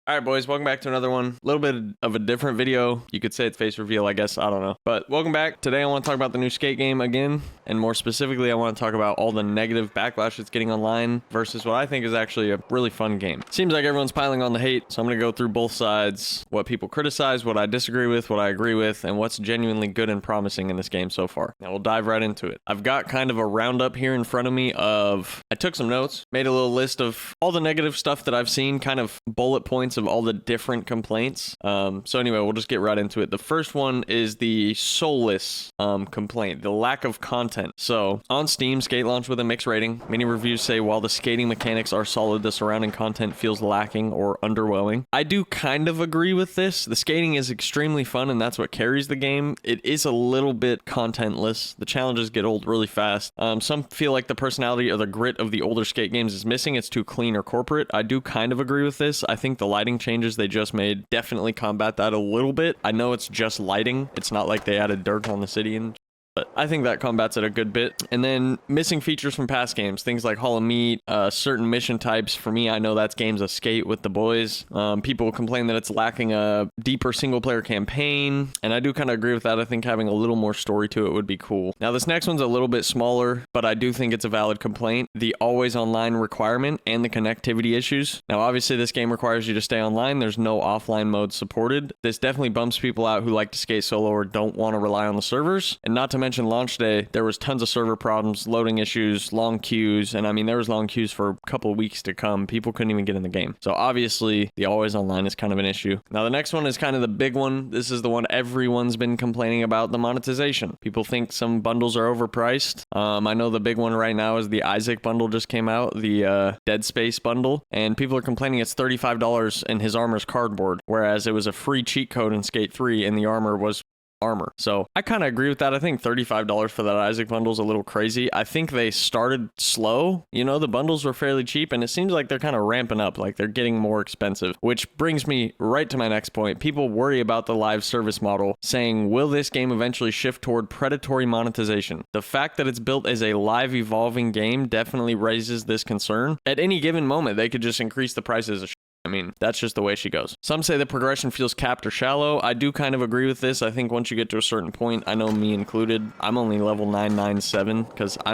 All right, boys, welcome back to another one. A little bit of a different video. You could say it's face reveal, I guess. I don't know. But welcome back. Today, I want to talk about the new skate game again. And more specifically, I want to talk about all the negative backlash it's getting online versus what I think is actually a really fun game. Seems like everyone's piling on the hate, so I'm going to go through both sides, what people criticize, what I disagree with, what I agree with, and what's genuinely good and promising in this game so far. Now, we'll dive right into it. I've got kind of a roundup here in front of me of... I took some notes, made a little list of all the negative stuff that I've seen, kind of bullet points of all the different complaints. So anyway, we'll just get right into it. The first one is the soulless complaint, the lack of content. So on Steam, Skate launched with a mixed rating. Many reviews say while the skating mechanics are solid, the surrounding content feels lacking or underwhelming. I do kind of agree with this. The skating is extremely fun and that's what carries the game. It is a little bit contentless. The challenges get old really fast. Some feel like the personality or the grit of the older skate games is missing. It's too clean or corporate. I do kind of agree with this. I think the lighting changes they just made definitely combat that a little bit. I know it's just lighting. It's not like they added dirt on the city and but I think that combats it a good bit. And then missing features from past games, things like Hall of Meat, certain mission types. For me, I know that's games of skate with the boys. People complain that it's lacking a deeper single player campaign, and I do kind of agree with that. I think having a little more story to it would be cool. Now, this next one's a little bit smaller, but I do think it's a valid complaint. The always online requirement and the connectivity issues. Now, obviously, this game requires you to stay online. There's no offline mode supported. This definitely bumps people out who like to skate solo or don't want to rely on the servers. And not to mention launch day, there was tons of server problems, loading issues, long queues, and I mean there was long queues for a couple of weeks to come. People couldn't even get in the game. So obviously the always online is kind of an issue. Now the next one is kind of the big one. This is the one everyone's been complaining about, the monetization. People think some bundles are overpriced. I know the big one right now is the Isaac bundle just came out, the Dead Space bundle, and people are complaining it's $35 and his armor's cardboard, whereas it was a free cheat code in Skate 3 and the armor was armor. So I kind of agree with that. I think $35 for that Isaac bundle is a little crazy. I think they started slow. You know, the bundles were fairly cheap and it seems like they're kind of ramping up, like they're getting more expensive, which brings me right to my next point. People worry about the live service model, saying, will this game eventually shift toward predatory monetization? The fact that it's built as a live evolving game definitely raises this concern. At any given moment, they could just increase the prices of I mean, that's just the way she goes. Some say the progression feels capped or shallow. I do kind of agree with this. I think once you get to a certain point, I know me included, I'm only level 997 because I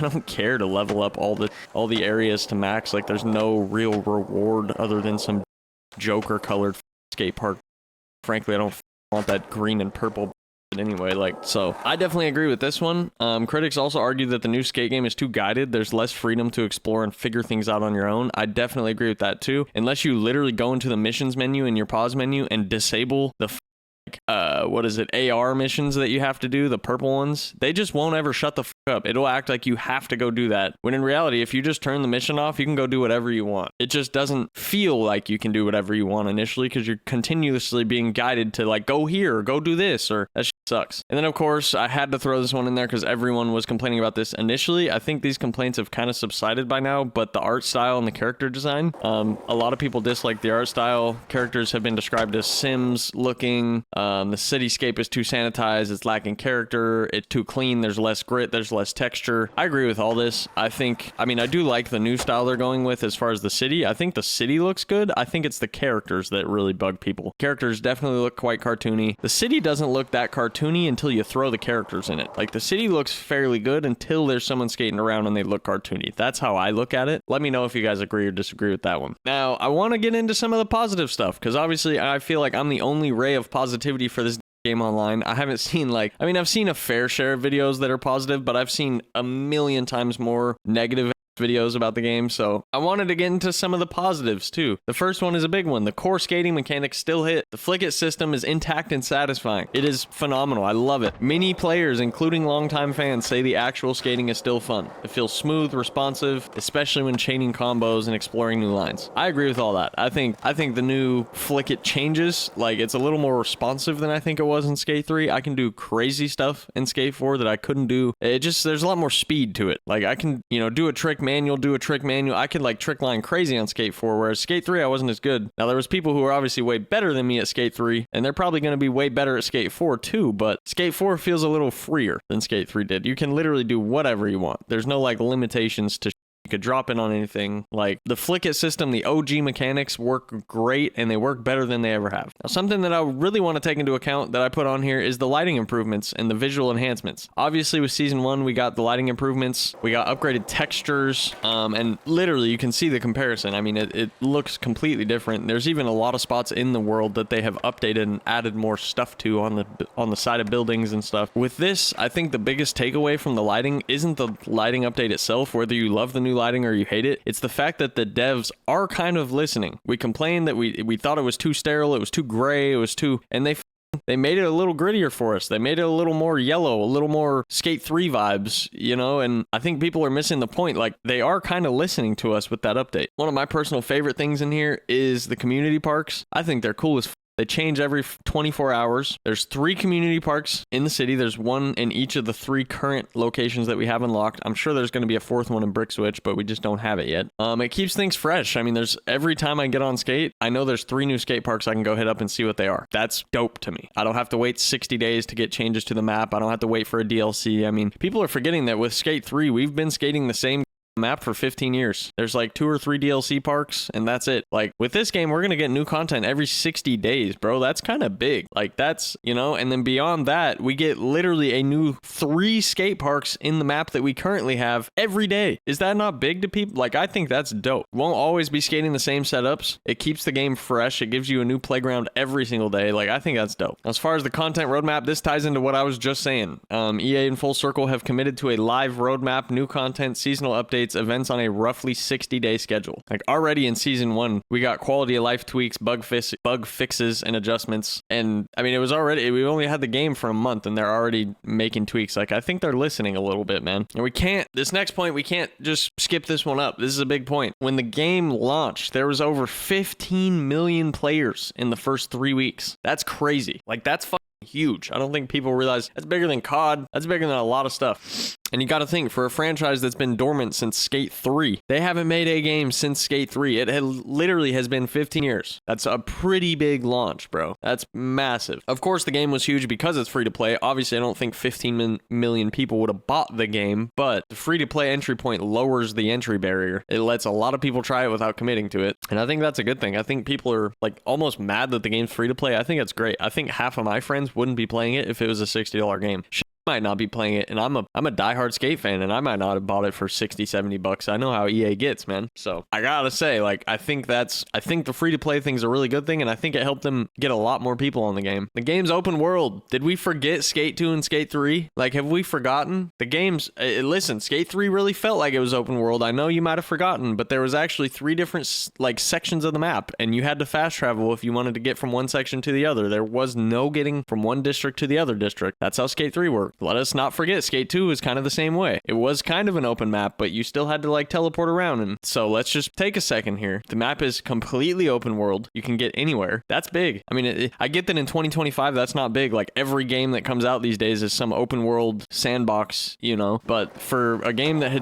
don't care to level up all the areas to max. Like there's no real reward other than some Joker colored skate park. Frankly, I don't want that green and purple anyway, like, so I definitely agree with this one. Critics also argue that the new skate game is too guided. There's less freedom to explore and figure things out on your own. I definitely agree with that too. Unless you literally go into the missions menu in your pause menu and disable the AR missions that you have to do, the purple ones, they just won't ever shut the up. It'll act like you have to go do that. When in reality, if you just turn the mission off, you can go do whatever you want. It just doesn't feel like you can do whatever you want initially because you're continuously being guided to like, go here, or go do this, or that shit sucks. And then of course, I had to throw this one in there because everyone was complaining about this initially. I think these complaints have kind of subsided by now, but the art style and the character design, a lot of people dislike the art style. Characters have been described as Sims looking. The cityscape is too sanitized. It's lacking character. It's too clean. There's less grit. There's less texture. I agree with all this. I do like the new style they're going with as far as the city. I think the city looks good. I think it's the characters that really bug people. Characters definitely look quite cartoony. The city doesn't look that cartoony until you throw the characters in it. Like the city looks fairly good until there's someone skating around and they look cartoony. That's how I look at it. Let me know if you guys agree or disagree with that one. Now, I want to get into some of the positive stuff because obviously I feel like I'm the only ray of positivity for this game online. I haven't seen I've seen a fair share of videos that are positive, but I've seen a million times more negative videos about the game, so I wanted to get into some of the positives too. The first one is a big one. The core skating mechanics still hit. The flick it system is intact and satisfying. It is phenomenal. I love it. Many players, including longtime fans, say the actual skating is still fun. It feels smooth, responsive, especially when chaining combos and exploring new lines. I agree with all that. I think the new flick it changes, like it's a little more responsive than I think it was in Skate 3. I can do crazy stuff in Skate 4 that I couldn't do. There's a lot more speed to it. Like I can, do a trick manual. I could like trick line crazy on Skate 4, whereas Skate 3 I wasn't as good. Now there was people who were obviously way better than me at Skate 3, and they're probably going to be way better at Skate 4 too, but Skate 4 feels a little freer than Skate 3 did. You can literally do whatever you want. There's no like limitations to You could drop it on anything. Like the flick it system, the OG mechanics work great, and they work better than they ever have. Now, something that I really want to take into account that I put on here is the lighting improvements and the visual enhancements. Obviously, with season 1, we got the lighting improvements, we got upgraded textures, and literally you can see the comparison. I mean, it looks completely different. There's even a lot of spots in the world that they have updated and added more stuff to on the side of buildings and stuff. With this, I think the biggest takeaway from the lighting isn't the lighting update itself, whether you love the new lighting or you hate it. It's the fact that the devs are kind of listening. We complained that we thought it was too sterile, it was too gray, it was too, and they made it a little grittier for us. They made it a little more yellow, a little more Skate 3 vibes, you know, and I think people are missing the point. Like, they are kind of listening to us with that update. One of my personal favorite things in here is the community parks. I think they're cool as They change every 24 hours. There's 3 community parks in the city. There's one in each of the 3 current locations that we have unlocked. I'm sure there's going to be a 4th one in Brickswitch, but we just don't have it yet. It keeps things fresh. I mean, there's every time I get on skate, I know there's 3 new skate parks I can go hit up and see what they are. That's dope to me. I don't have to wait 60 days to get changes to the map. I don't have to wait for a DLC. I mean, people are forgetting that with Skate 3, we've been skating the same map for 15 years. There's like 2 or 3 DLC parks and that's it. Like with this game, we're gonna get new content every 60 days, bro. That's kind of big. Like that's, you know, and then beyond that, we get literally a new 3 skate parks in the map that we currently have every day. Is that not big to people? Like, I think that's dope. Won't always be skating the same setups. It keeps the game fresh. It gives you a new playground every single day. Like, I think that's dope. As far as the content roadmap, this ties into what I was just saying. EA and Full Circle have committed to a live roadmap, new content, seasonal updates, events on a roughly 60-day schedule. Like already in season 1, we got quality of life tweaks, bug fixes, and adjustments. And I mean, we only had the game for a month and they're already making tweaks. Like, I think they're listening a little bit, man. And this next point, we can't just skip this one up. This is a big point. When the game launched, there was over 15 million players in the first 3 weeks. That's crazy. Like, that's huge. I don't think people realize that's bigger than COD. That's bigger than a lot of stuff. And you got to think, for a franchise that's been dormant since Skate 3, they haven't made a game since Skate 3. It literally has been 15 years. That's a pretty big launch, bro. That's massive. Of course, the game was huge because it's free to play. Obviously, I don't think 15 million people would have bought the game, but the free to play entry point lowers the entry barrier. It lets a lot of people try it without committing to it. And I think that's a good thing. I think people are like almost mad that the game's free to play. I think that's great. I think half of my friends wouldn't be playing it if it was a $60 game. Might not be playing it, and I'm a diehard skate fan, and I might not have bought it for $60-$70. I know how EA gets, man. So I gotta say, like, I think the free-to-play thing's a really good thing, and I think it helped them get a lot more people on the game. The game's open world. Did we forget Skate 2 and Skate 3? Like, have we forgotten? The game's listen, Skate 3 really felt like it was open world. I know you might have forgotten, but there was actually 3 different like sections of the map, and you had to fast travel if you wanted to get from one section to the other. There was no getting from one district to the other district. That's how Skate 3 worked. Let us not forget, Skate 2 is kind of the same way. It was kind of an open map, but you still had to like teleport around. And so let's just take a second here. The map is completely open world. You can get anywhere. That's big. I mean, I get that in 2025, that's not big. Like every game that comes out these days is some open world sandbox, you know, but for a game that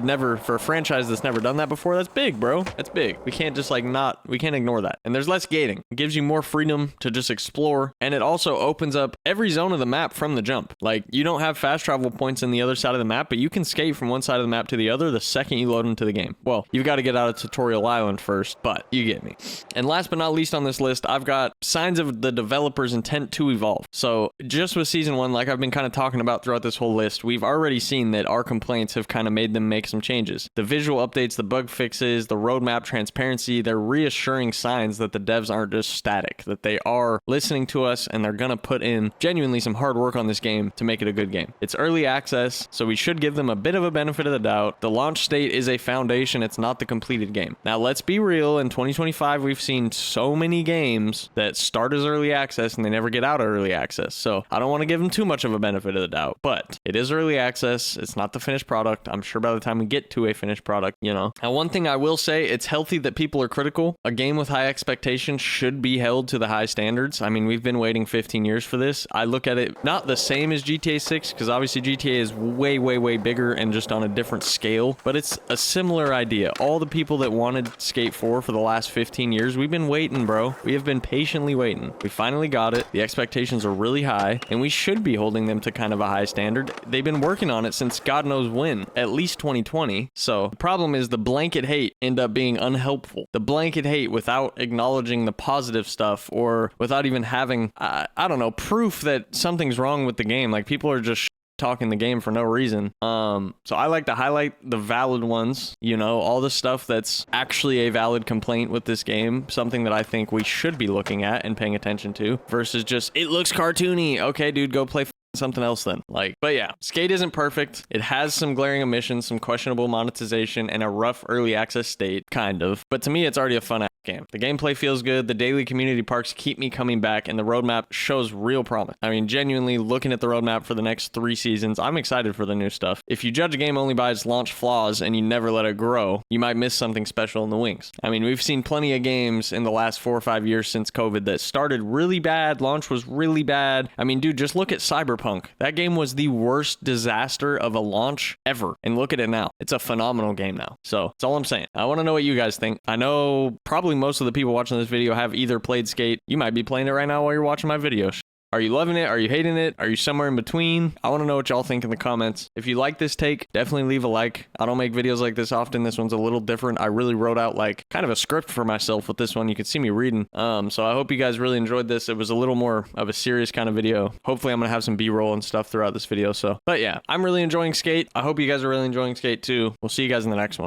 for a franchise that's never done that before, that's big, bro. That's big. We can't just we can't ignore that. And there's less gating. It gives you more freedom to just explore. And it also opens up every zone of the map from the jump. Like, you don't have fast travel points in the other side of the map, but you can skate from one side of the map to the other the second you load into the game. Well, you've got to get out of Tutorial Island first, but you get me. And last but not least on this list, I've got signs of the developer's intent to evolve. So just with season 1, like I've been kind of talking about throughout this whole list, we've already seen that our complaints have kind of made them make some changes. The visual updates, the bug fixes, the roadmap transparency, they're reassuring signs that the devs aren't just static, that they are listening to us and they're going to put in genuinely some hard work on this game to make it a good game. It's early access, so we should give them a bit of a benefit of the doubt. The launch state is a foundation, it's not the completed game. Now, let's be real, in 2025, we've seen so many games that start as early access and they never get out of early access. So I don't want to give them too much of a benefit of the doubt, but it is early access. It's not the finished product. I'm sure by the time we get to a finished product, you know. Now, one thing I will say, it's healthy that people are critical. A game with high expectations should be held to the high standards. I mean, we've been waiting 15 years for this. I look at it not the same as GTA 6 because obviously GTA is way, way, way bigger and just on a different scale, but it's a similar idea. All the people that wanted Skate 4 for the last 15 years, we've been waiting, bro. We have been patiently waiting. We finally got it. The expectations are really high, and we should be holding them to kind of a high standard. They've been working on it since God knows when, at least 2020. So the problem is the blanket hate end up being unhelpful. The blanket hate without acknowledging the positive stuff, or without even having, I don't know, proof that something's wrong with the game. Like, people are just talking the game for no reason. So I like to highlight the valid ones, you know, all the stuff that's actually a valid complaint with this game, something that I think we should be looking at and paying attention to, versus just, it looks cartoony. Okay, dude, go play something else then. Like, but yeah, Skate isn't perfect. It has some glaring omissions, some questionable monetization, and a rough early access state, kind of. But to me, it's already a fun game. The gameplay feels good, the daily community parks keep me coming back, and the roadmap shows real promise. I mean, genuinely, looking at the roadmap for the next 3 seasons, I'm excited for the new stuff. If you judge a game only by its launch flaws and you never let it grow, you might miss something special in the wings. I mean, we've seen plenty of games in the last 4 or 5 years since COVID that started really bad, launch was really bad. I mean, dude, just look at Cyberpunk. That game was the worst disaster of a launch ever, and look at it now. It's a phenomenal game now. So that's all I'm saying. I want to know what you guys think. I know probably most of the people watching this video have either played Skate. You might be playing it right now while you're watching my videos. Are you loving it? Are you hating it? Are you somewhere in between? I want to know what y'all think in the comments. If you like this take, definitely leave a like. I don't make videos like this often. This one's a little different. I really wrote out like kind of a script for myself with this one. You could see me reading. So I hope you guys really enjoyed this. It was a little more of a serious kind of video. Hopefully I'm going to have some B-roll and stuff throughout this video. But yeah, I'm really enjoying Skate. I hope you guys are really enjoying Skate too. We'll see you guys in the next one.